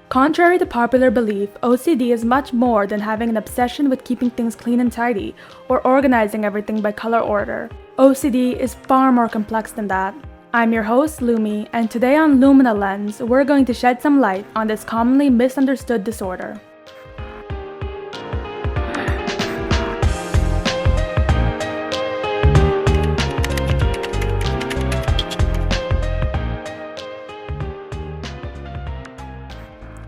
Contrary to popular belief, OCD is much more than having an obsession with keeping things clean and tidy, or organizing everything by color order. OCD is far more complex than that. I'm your host, Lumi, and today on LuminaLens, we're going to shed some light on this commonly misunderstood disorder.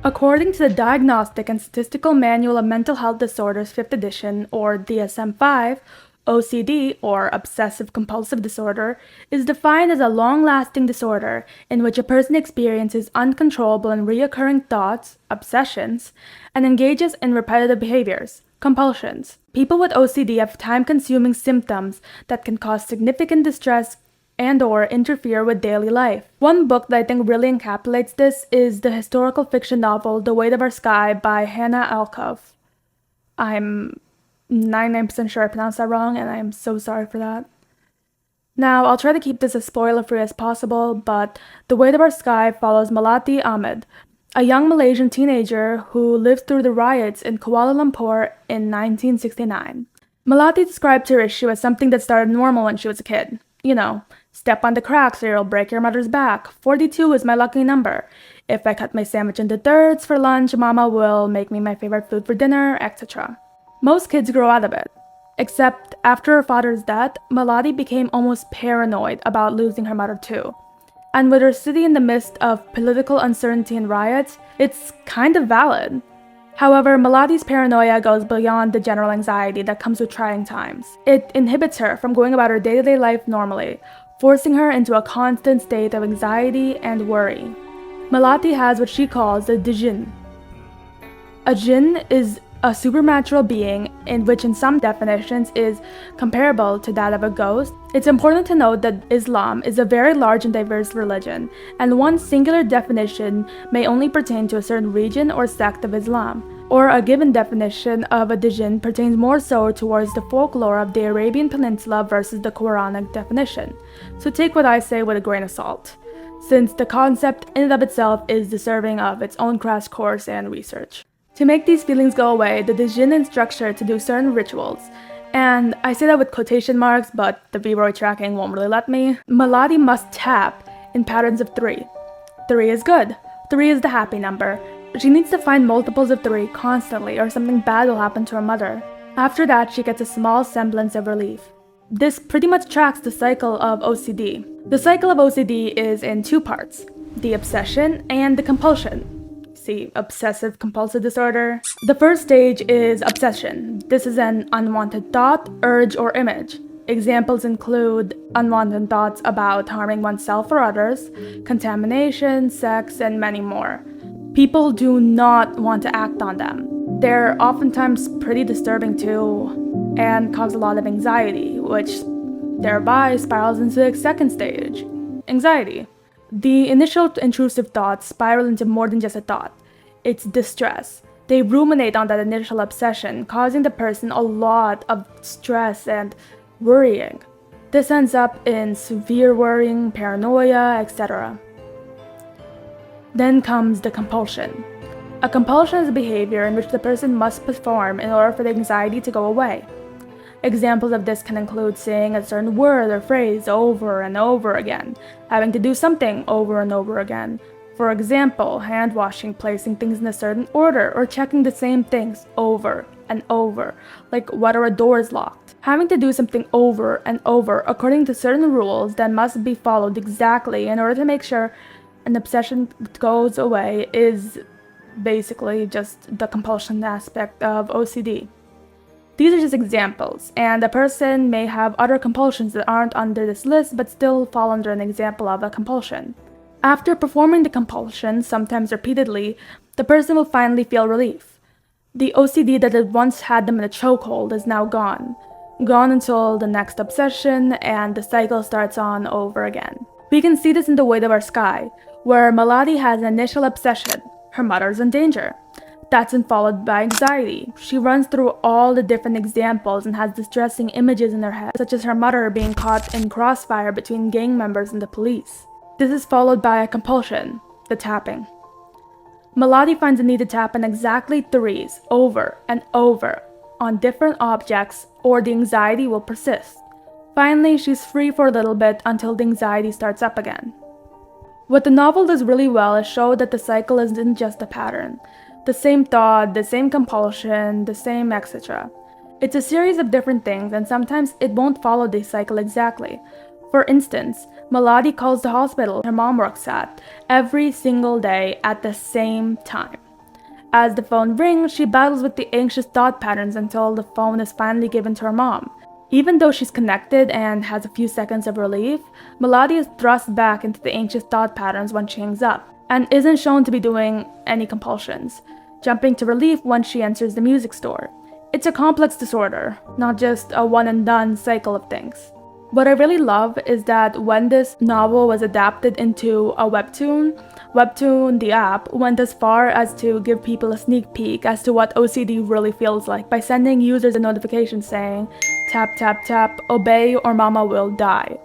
According to the Diagnostic and Statistical Manual of Mental Health Disorders 5th edition, or DSM-5, OCD, or obsessive-compulsive disorder, is defined as a long-lasting disorder in which a person experiences uncontrollable and recurring thoughts, obsessions, and engages in repetitive behaviors, compulsions. People with OCD have time-consuming symptoms that can cause significant distress and/or interfere with daily life. One book that I think really encapsulates this is the historical fiction novel The Weight of Our Sky by Hannah Alkove. I'm 99% sure I pronounced that wrong, and I'm so sorry for that. Now, I'll try to keep this as spoiler-free as possible, but The Weight of Our Sky follows Melati Ahmed, a young Malaysian teenager who lived through the riots in Kuala Lumpur in 1969. Melati described her issue as something that started normal when she was a kid. You know, step on the cracks or you'll break your mother's back. 42 is my lucky number. If I cut my sandwich into thirds for lunch, mama will make me my favorite food for dinner, etc. Most kids grow out of it. Except after her father's death, Melati became almost paranoid about losing her mother too. And with her city in the midst of political uncertainty and riots, it's kind of valid. However, Melati's paranoia goes beyond the general anxiety that comes with trying times. It inhibits her from going about her day-to-day life normally, forcing her into a constant state of anxiety and worry. Melati has what she calls a jinn. A jinn is a supernatural being in which in some definitions is comparable to that of a ghost. It's important to note that Islam is a very large and diverse religion, and one singular definition may only pertain to a certain region or sect of Islam, or a given definition of a jinn pertains more so towards the folklore of the Arabian Peninsula versus the Quranic definition. So take what I say with a grain of salt, since the concept in and of itself is deserving of its own crash course and research. To make these feelings go away, the jinn instructs her to do certain rituals. And I say that with quotation marks, but the Vroid tracking won't really let me. Melati must tap in patterns of 3. 3 is good. 3 is the happy number. She needs to find multiples of 3 constantly or something bad will happen to her mother. After that, she gets a small semblance of relief. This pretty much tracks the cycle of OCD. The cycle of OCD is in 2 parts, the obsession and the compulsion. See, obsessive compulsive disorder. The first stage is obsession. This is an unwanted thought, urge, or image. Examples include unwanted thoughts about harming oneself or others, contamination, sex, and many more. People do not want to act on them. They're oftentimes pretty disturbing too, and cause a lot of anxiety, which thereby spirals into the second stage, anxiety. The initial intrusive thoughts spiral into more than just a thought. It's distress. They ruminate on that initial obsession, causing the person a lot of stress and worrying. This ends up in severe worrying, paranoia, etc. Then comes the compulsion. A compulsion is a behavior in which the person must perform in order for the anxiety to go away. Examples of this can include saying a certain word or phrase over and over again, having to do something over and over again. For example, hand washing, placing things in a certain order, or checking the same things over and over, like whether a door is locked. Having to do something over and over according to certain rules that must be followed exactly in order to make sure an obsession goes away is basically just the compulsion aspect of OCD. These are just examples, and a person may have other compulsions that aren't under this list but still fall under an example of a compulsion. After performing the compulsion, sometimes repeatedly, the person will finally feel relief. The OCD that had once had them in a chokehold is now gone. Gone until the next obsession, and the cycle starts on over again. We can see this in The Weight of Our Sky, where Melati has an initial obsession. Her mother's in danger. That's then followed by anxiety. She runs through all the different examples and has distressing images in her head, such as her mother being caught in crossfire between gang members and the police. This is followed by a compulsion, the tapping. Melody finds the need to tap on exactly 3s over and over on different objects, or the anxiety will persist. Finally, she's free for a little bit until the anxiety starts up again. What the novel does really well is show that the cycle isn't just a pattern. The same thought, the same compulsion, the same etc. It's a series of different things, and sometimes it won't follow this cycle exactly. For instance, Melody calls the hospital her mom works at every single day at the same time. As the phone rings, she battles with the anxious thought patterns until the phone is finally given to her mom. Even though she's connected and has a few seconds of relief, Melody is thrust back into the anxious thought patterns when she hangs up, and isn't shown to be doing any compulsions, jumping to relief once she enters the music store. It's a complex disorder, not just a one-and-done cycle of things. What I really love is that when this novel was adapted into a Webtoon, the app, went as far as to give people a sneak peek as to what OCD really feels like by sending users a notification saying, "Tap tap tap, obey or mama will die,"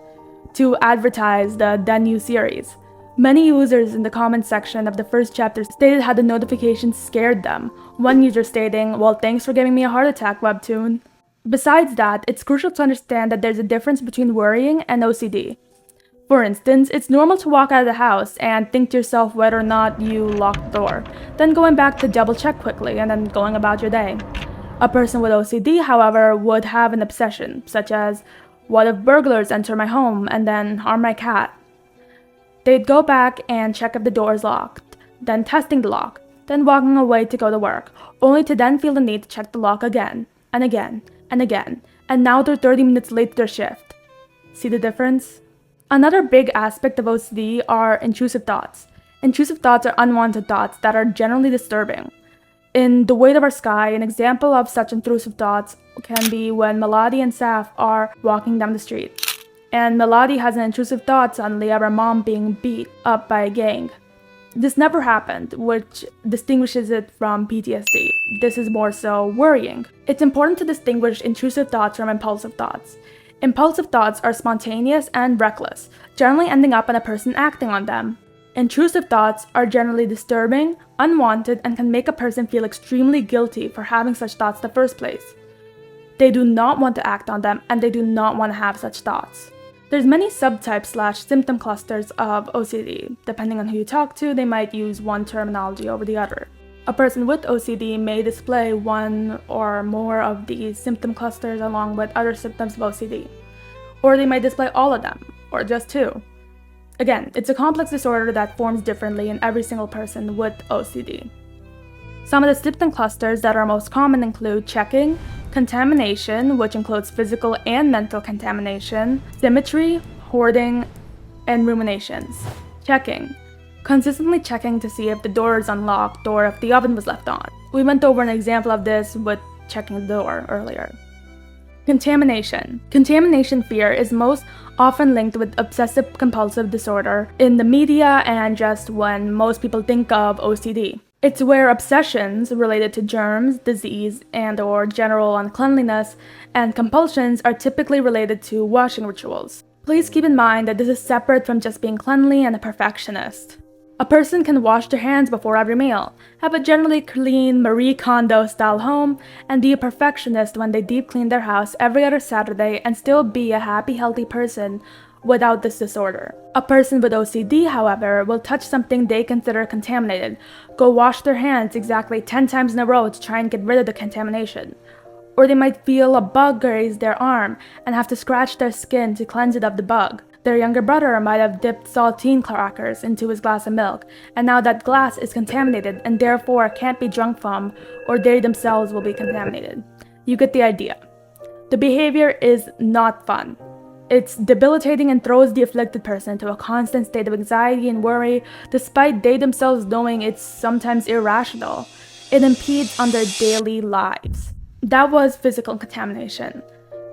to advertise the then new series. Many users in the comments section of the first chapter stated how the notification scared them, one user stating, "Well, thanks for giving me a heart attack, Webtoon." Besides that, it's crucial to understand that there's a difference between worrying and OCD. For instance, it's normal to walk out of the house and think to yourself whether or not you locked the door, then going back to double check quickly and then going about your day. A person with OCD, however, would have an obsession, such as, what if burglars enter my home and then harm my cat? They'd go back and check if the door is locked, then testing the lock, then walking away to go to work, only to then feel the need to check the lock again, and again, and again, and now they're 30 minutes late to their shift. See the difference? Another big aspect of OCD are intrusive thoughts. Intrusive thoughts are unwanted thoughts that are generally disturbing. In The Weight of Our Sky, an example of such intrusive thoughts can be when Melody and Saf are walking down the street, and Melody has an intrusive thought suddenly of her mom being beat up by a gang. This never happened, which distinguishes it from PTSD. This is more so worrying. It's important to distinguish intrusive thoughts from impulsive thoughts. Impulsive thoughts are spontaneous and reckless, generally ending up on a person acting on them. Intrusive thoughts are generally disturbing, unwanted, and can make a person feel extremely guilty for having such thoughts in the first place. They do not want to act on them, and they do not want to have such thoughts. There's many subtypes / symptom clusters of OCD. Depending on who you talk to, they might use one terminology over the other. A person with OCD may display one or more of these symptom clusters along with other symptoms of OCD. Or they might display all of them, or just two. Again, it's a complex disorder that forms differently in every single person with OCD. Some of the symptom clusters that are most common include checking, contamination, which includes physical and mental contamination, symmetry, hoarding, and ruminations. Checking. Consistently checking to see if the door is unlocked or if the oven was left on. We went over an example of this with checking the door earlier. Contamination. Contamination fear is most often linked with obsessive compulsive disorder in the media and just when most people think of OCD. It's where obsessions related to germs, disease, and/or general uncleanliness and compulsions are typically related to washing rituals. Please keep in mind that this is separate from just being cleanly and a perfectionist. A person can wash their hands before every meal, have a generally clean Marie Kondo-style home, and be a perfectionist when they deep clean their house every other Saturday and still be a happy, healthy person without this disorder. A person with OCD, however, will touch something they consider contaminated, go wash their hands exactly 10 times in a row to try and get rid of the contamination. Or they might feel a bug graze their arm and have to scratch their skin to cleanse it of the bug. Their younger brother might have dipped saltine crackers into his glass of milk, and now that glass is contaminated and therefore can't be drunk from, or they themselves will be contaminated. You get the idea. The behavior is not fun. It's debilitating and throws the afflicted person into a constant state of anxiety and worry, despite they themselves knowing it's sometimes irrational. It impedes on their daily lives. That was physical contamination.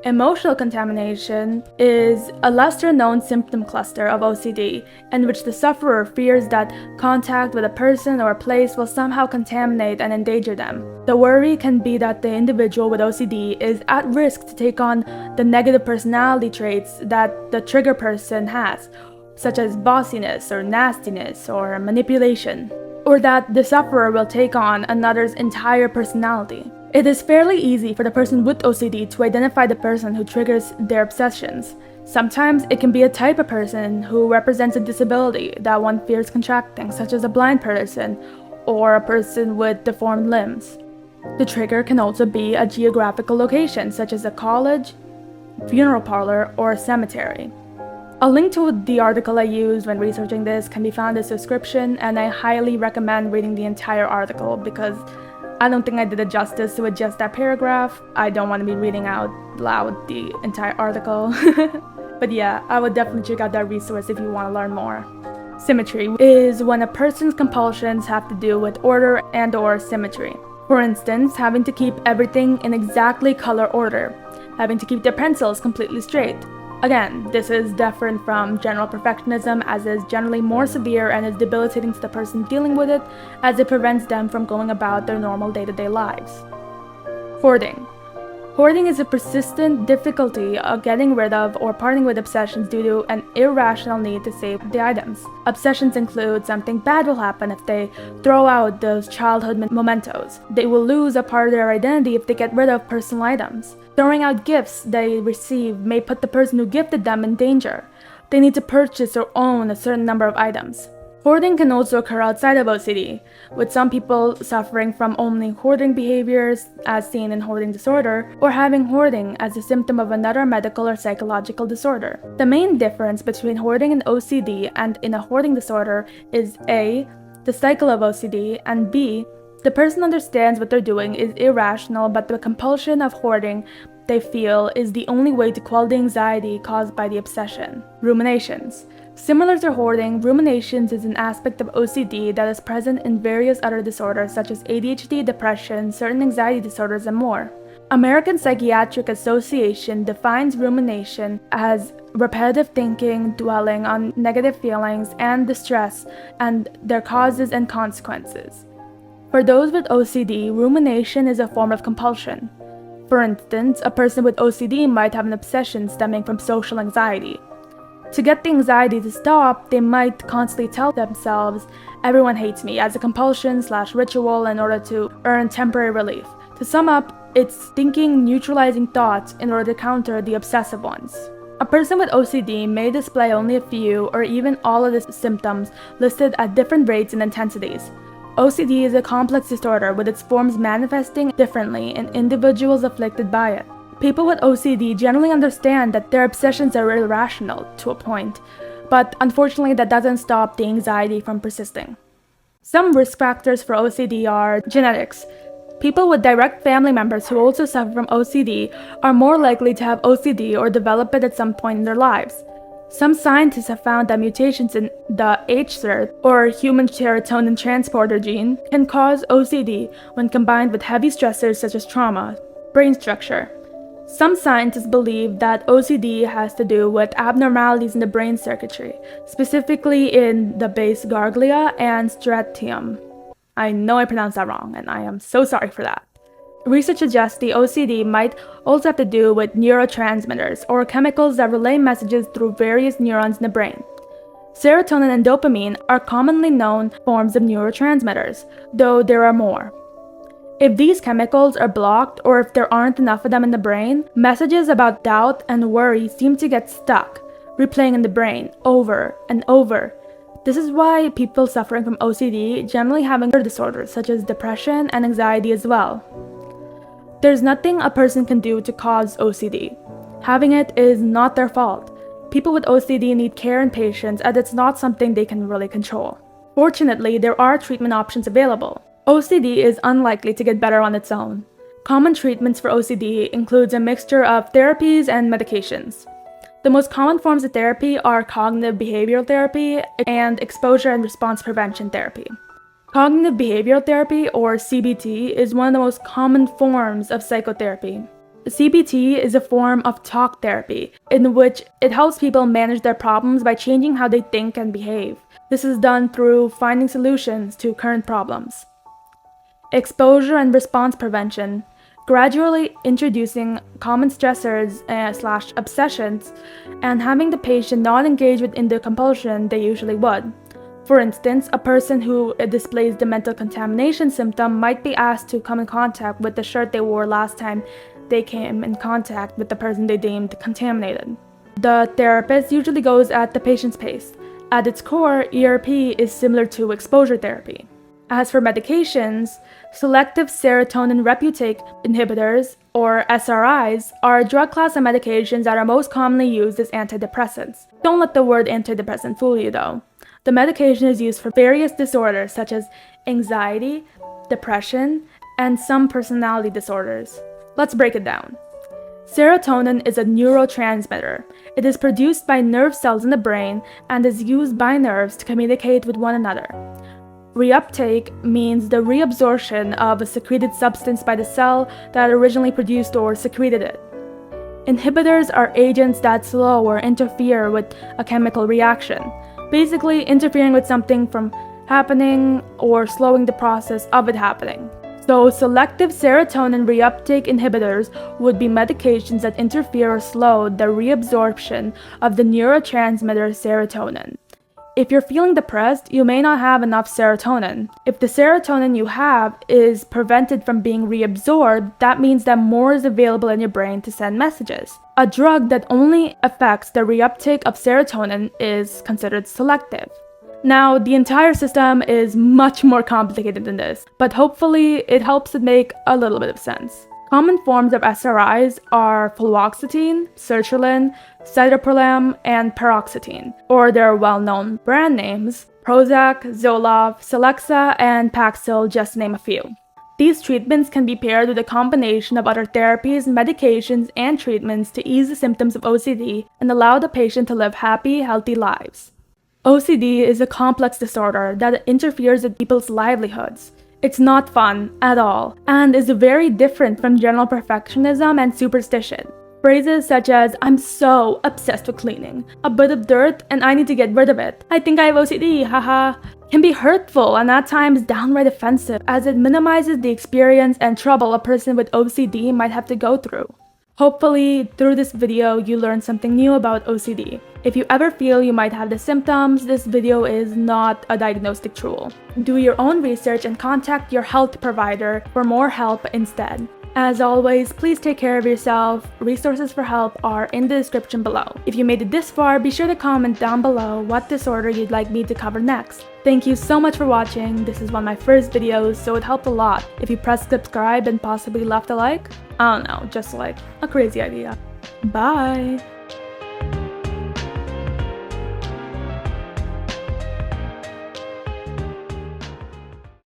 Emotional contamination is a lesser-known symptom cluster of OCD in which the sufferer fears that contact with a person or a place will somehow contaminate and endanger them. The worry can be that the individual with OCD is at risk to take on the negative personality traits that the trigger person has, such as bossiness or nastiness or manipulation. or that the sufferer will take on another's entire personality. It is fairly easy for the person with OCD to identify the person who triggers their obsessions. Sometimes it can be a type of person who represents a disability that one fears contracting, such as a blind person or a person with deformed limbs. The trigger can also be a geographical location, such as a college, funeral parlor, or a cemetery. A link to the article I used when researching this can be found in the description, and I highly recommend reading the entire article because I don't think I did it justice with just that paragraph. I don't want to be reading out loud the entire article. But yeah, I would definitely check out that resource if you want to learn more. Symmetry is when a person's compulsions have to do with order and/or symmetry. For instance, having to keep everything in exactly color order, having to keep their pencils completely straight. Again, this is different from general perfectionism, as it is generally more severe and is debilitating to the person dealing with it, as it prevents them from going about their normal day-to-day lives. Hoarding. Hoarding is a persistent difficulty of getting rid of or parting with obsessions due to an irrational need to save the items. Obsessions include something bad will happen if they throw out those childhood mementos. They will lose a part of their identity if they get rid of personal items. Throwing out gifts they receive may put the person who gifted them in danger. They need to purchase or own a certain number of items. Hoarding can also occur outside of OCD, with some people suffering from only hoarding behaviors, as seen in hoarding disorder, or having hoarding as a symptom of another medical or psychological disorder. The main difference between hoarding in OCD and in a hoarding disorder is A, the cycle of OCD, and B, the person understands what they're doing is irrational, but the compulsion of hoarding they feel is the only way to quell the anxiety caused by the obsession. Ruminations. Similar to hoarding, ruminations is an aspect of OCD that is present in various other disorders such as ADHD, depression, certain anxiety disorders, and more. American Psychiatric Association defines rumination as repetitive thinking, dwelling on negative feelings and distress and their causes and consequences. For those with OCD, rumination is a form of compulsion. For instance, a person with OCD might have an obsession stemming from social anxiety. To get the anxiety to stop, they might constantly tell themselves, "Everyone hates me," as a compulsion/ritual in order to earn temporary relief. To sum up, it's thinking neutralizing thoughts in order to counter the obsessive ones. A person with OCD may display only a few or even all of the symptoms listed at different rates and intensities. OCD is a complex disorder with its forms manifesting differently in individuals afflicted by it. People with OCD generally understand that their obsessions are irrational to a point, but unfortunately that doesn't stop the anxiety from persisting. Some risk factors for OCD are genetics. People with direct family members who also suffer from OCD are more likely to have OCD or develop it at some point in their lives. Some scientists have found that mutations in the HSERT, or human serotonin transporter gene, can cause OCD when combined with heavy stressors such as trauma. Brain structure. Some scientists believe that OCD has to do with abnormalities in the brain circuitry, specifically in the base ganglia and striatum. I know I pronounced that wrong, and I am so sorry for that. Research suggests the OCD might also have to do with neurotransmitters, or chemicals that relay messages through various neurons in the brain. Serotonin and dopamine are commonly known forms of neurotransmitters, though there are more. If these chemicals are blocked or if there aren't enough of them in the brain, messages about doubt and worry seem to get stuck, replaying in the brain over and over. This is why people suffering from OCD generally have other disorders such as depression and anxiety as well. There's nothing a person can do to cause OCD. Having it is not their fault. People with OCD need care and patience, as it's not something they can really control. Fortunately, there are treatment options available. OCD is unlikely to get better on its own. Common treatments for OCD includes a mixture of therapies and medications. The most common forms of therapy are cognitive behavioral therapy and exposure and response prevention therapy. Cognitive behavioral therapy, or CBT, is one of the most common forms of psychotherapy. CBT is a form of talk therapy, in which it helps people manage their problems by changing how they think and behave. This is done through finding solutions to current problems. Exposure and response prevention, gradually introducing common stressors / obsessions and having the patient not engage within the compulsion they usually would. For instance, a person who displays the mental contamination symptom might be asked to come in contact with the shirt they wore last time they came in contact with the person they deemed contaminated. The therapist usually goes at the patient's pace. At its core, ERP is similar to exposure therapy. As for medications, selective serotonin reuptake inhibitors, or SRIs, are a drug class of medications that are most commonly used as antidepressants. Don't let the word antidepressant fool you though. The medication is used for various disorders such as anxiety, depression, and some personality disorders. Let's break it down. Serotonin is a neurotransmitter. It is produced by nerve cells in the brain and is used by nerves to communicate with one another. Reuptake means the reabsorption of a secreted substance by the cell that originally produced or secreted it. Inhibitors are agents that slow or interfere with a chemical reaction, basically interfering with something from happening or slowing the process of it happening. So selective serotonin reuptake inhibitors would be medications that interfere or slow the reabsorption of the neurotransmitter serotonin. If you're feeling depressed, you may not have enough serotonin. If the serotonin you have is prevented from being reabsorbed, that means that more is available in your brain to send messages. A drug that only affects the reuptake of serotonin is considered selective. Now, the entire system is much more complicated than this, but hopefully it helps it make a little bit of sense. Common forms of SRIs are fluoxetine, sertraline, citalopram, and paroxetine, or their well-known brand names, Prozac, Zoloft, Celexa, and Paxil, just to name a few. These treatments can be paired with a combination of other therapies, medications, and treatments to ease the symptoms of OCD and allow the patient to live happy, healthy lives. OCD is a complex disorder that interferes with people's livelihoods. It's not fun at all, and is very different from general perfectionism and superstition. Phrases such as, "I'm so obsessed with cleaning," "a bit of dirt and I need to get rid of it," "I think I have OCD, haha," can be hurtful and at times downright offensive, as it minimizes the experience and trouble a person with OCD might have to go through. Hopefully, through this video, you learned something new about OCD. If you ever feel you might have the symptoms, this video is not a diagnostic tool. Do your own research and contact your health provider for more help instead. As always, please take care of yourself. Resources for help are in the description below. If you made it this far, be sure to comment down below what disorder you'd like me to cover next. Thank you so much for watching. This is one of my first videos, so it helped a lot if you pressed subscribe and possibly left a like. I don't know, just like a crazy idea. Bye!